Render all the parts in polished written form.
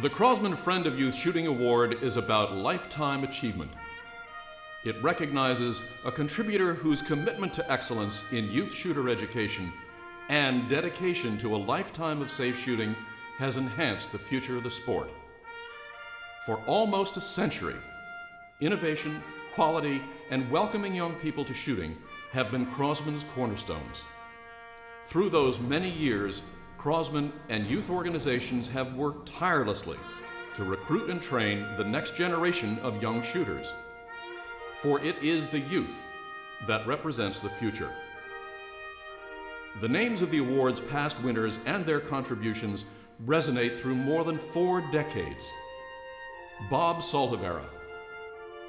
The Crosman Friend of Youth Shooting Award is about lifetime achievement. It recognizes a contributor whose commitment to excellence in youth shooter education and dedication to a lifetime of safe shooting has enhanced the future of the sport. For almost a century, innovation, quality, and welcoming young people to shooting have been Crosman's cornerstones. Through those many years, Crosman and youth organizations have worked tirelessly to recruit and train the next generation of young shooters. For it is the youth that represents the future. The names of the award's past winners and their contributions resonate through more than 4 decades. Bob Saltavera,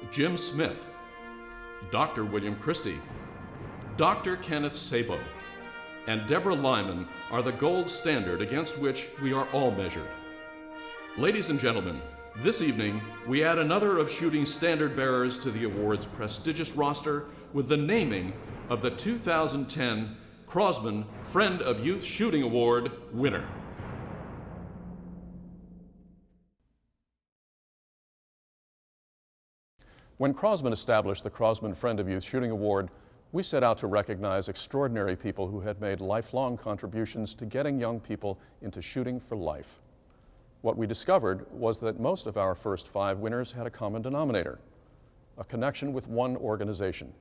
Jim Smith, Dr. William Christie, Dr. Kenneth Sabo, and Deborah Lyman are the gold standard against which we are all measured. Ladies and gentlemen, this evening we add another of shooting's standard bearers to the award's prestigious roster with the naming of the 2010 Crosman Friend of Youth Shooting Award winner. When Crosman established the Crosman Friend of Youth Shooting Award, we set out to recognize extraordinary people who had made lifelong contributions to getting young people into shooting for life. What we discovered was that most of our first 5 winners had a common denominator, a connection with one organization,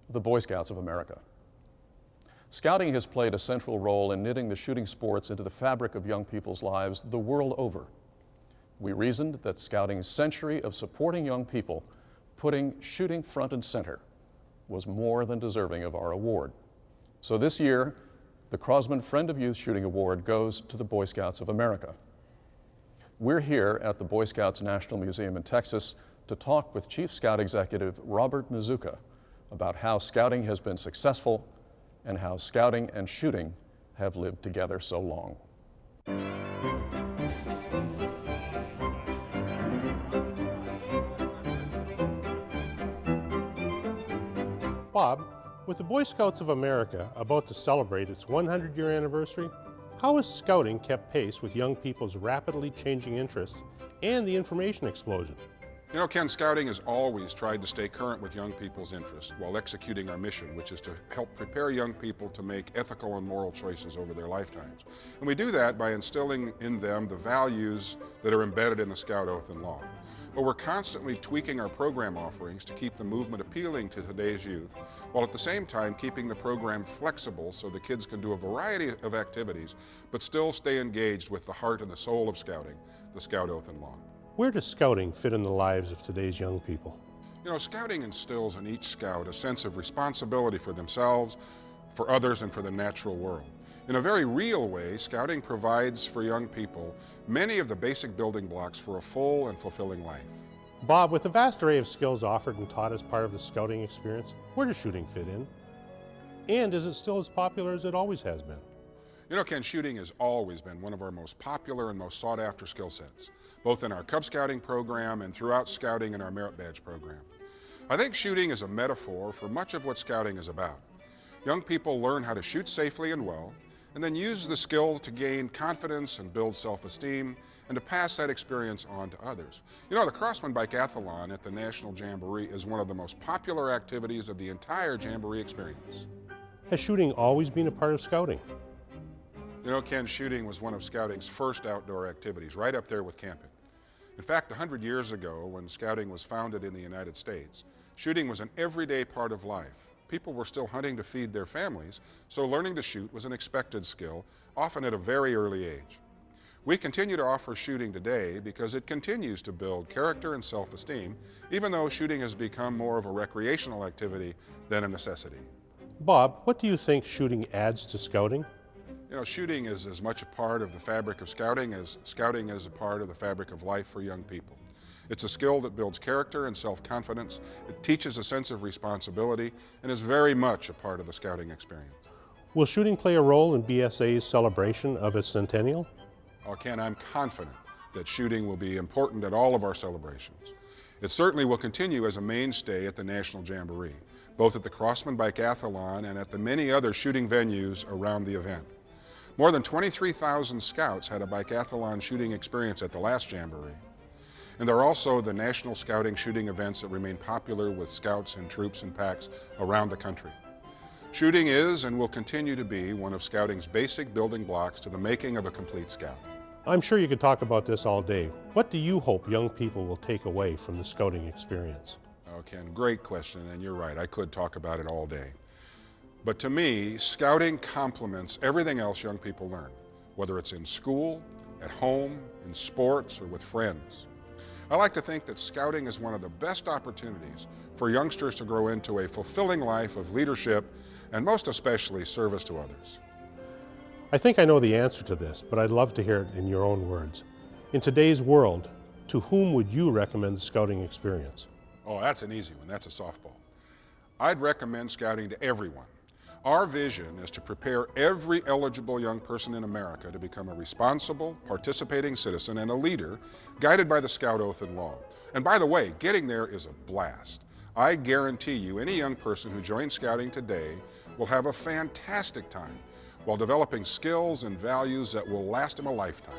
the Boy Scouts of America. Scouting has played a central role in knitting the shooting sports into the fabric of young people's lives the world over. We reasoned that Scouting's century of supporting young people, putting shooting front and center, was more than deserving of our award. So this year, the Crosman Friend of Youth Shooting Award goes to the Boy Scouts of America. We're here at the Boy Scouts National Museum in Texas to talk with Chief Scout Executive Robert Mazuka about how Scouting has been successful and how Scouting and shooting have lived together so long. Bob, with the Boy Scouts of America about to celebrate its 100-year anniversary, how has Scouting kept pace with young people's rapidly changing interests and the information explosion? You know, Ken, Scouting has always tried to stay current with young people's interests while executing our mission, which is to help prepare young people to make ethical and moral choices over their lifetimes. And we do that by instilling in them the values that are embedded in the Scout Oath and Law. But we're constantly tweaking our program offerings to keep the movement appealing to today's youth, while at the same time keeping the program flexible so the kids can do a variety of activities, but still stay engaged with the heart and the soul of Scouting, the Scout Oath and Law. Where does Scouting fit in the lives of today's young people? You know, Scouting instills in each Scout a sense of responsibility for themselves, for others, and for the natural world. In a very real way, Scouting provides for young people many of the basic building blocks for a full and fulfilling life. Bob, with the vast array of skills offered and taught as part of the Scouting experience, where does shooting fit in? And is it still as popular as it always has been? You know, Ken, shooting has always been one of our most popular and most sought-after skill sets, both in our Cub Scouting program and throughout Scouting and our Merit Badge program. I think shooting is a metaphor for much of what Scouting is about. Young people learn how to shoot safely and well, and then use the skills to gain confidence and build self-esteem, and to pass that experience on to others. You know, the Crosman Bikeathlon at the National Jamboree is one of the most popular activities of the entire Jamboree experience. Has shooting always been a part of Scouting? You know, Ken, shooting was one of Scouting's first outdoor activities, right up there with camping. In fact, 100 years ago, when Scouting was founded in the United States, shooting was an everyday part of life. People were still hunting to feed their families, so learning to shoot was an expected skill, often at a very early age. We continue to offer shooting today because it continues to build character and self-esteem, even though shooting has become more of a recreational activity than a necessity. Bob, what do you think shooting adds to Scouting? You know, shooting is as much a part of the fabric of Scouting as Scouting is a part of the fabric of life for young people. It's a skill that builds character and self-confidence. It teaches a sense of responsibility and is very much a part of the Scouting experience. Will shooting play a role in BSA's celebration of its centennial? Oh, Ken, I'm confident that shooting will be important at all of our celebrations. It certainly will continue as a mainstay at the National Jamboree, both at the Crosman Bikeathlon and at the many other shooting venues around the event. More than 23,000 scouts had a biathlon shooting experience at the last Jamboree. And there are also the national scouting shooting events that remain popular with scouts and troops and packs around the country. Shooting is and will continue to be one of scouting's basic building blocks to the making of a complete scout. I'm sure you could talk about this all day. What do you hope young people will take away from the scouting experience? Oh, Ken, great question, and you're right, I could talk about it all day. But to me, scouting complements everything else young people learn, whether it's in school, at home, in sports, or with friends. I like to think that scouting is one of the best opportunities for youngsters to grow into a fulfilling life of leadership and most especially service to others. I think I know the answer to this, but I'd love to hear it in your own words. In today's world, to whom would you recommend the scouting experience? Oh, that's an easy one. That's a softball. I'd recommend scouting to everyone. Our vision is to prepare every eligible young person in America to become a responsible, participating citizen and a leader guided by the Scout Oath and Law. And by the way, getting there is a blast. I guarantee you any young person who joins scouting today will have a fantastic time while developing skills and values that will last them a lifetime.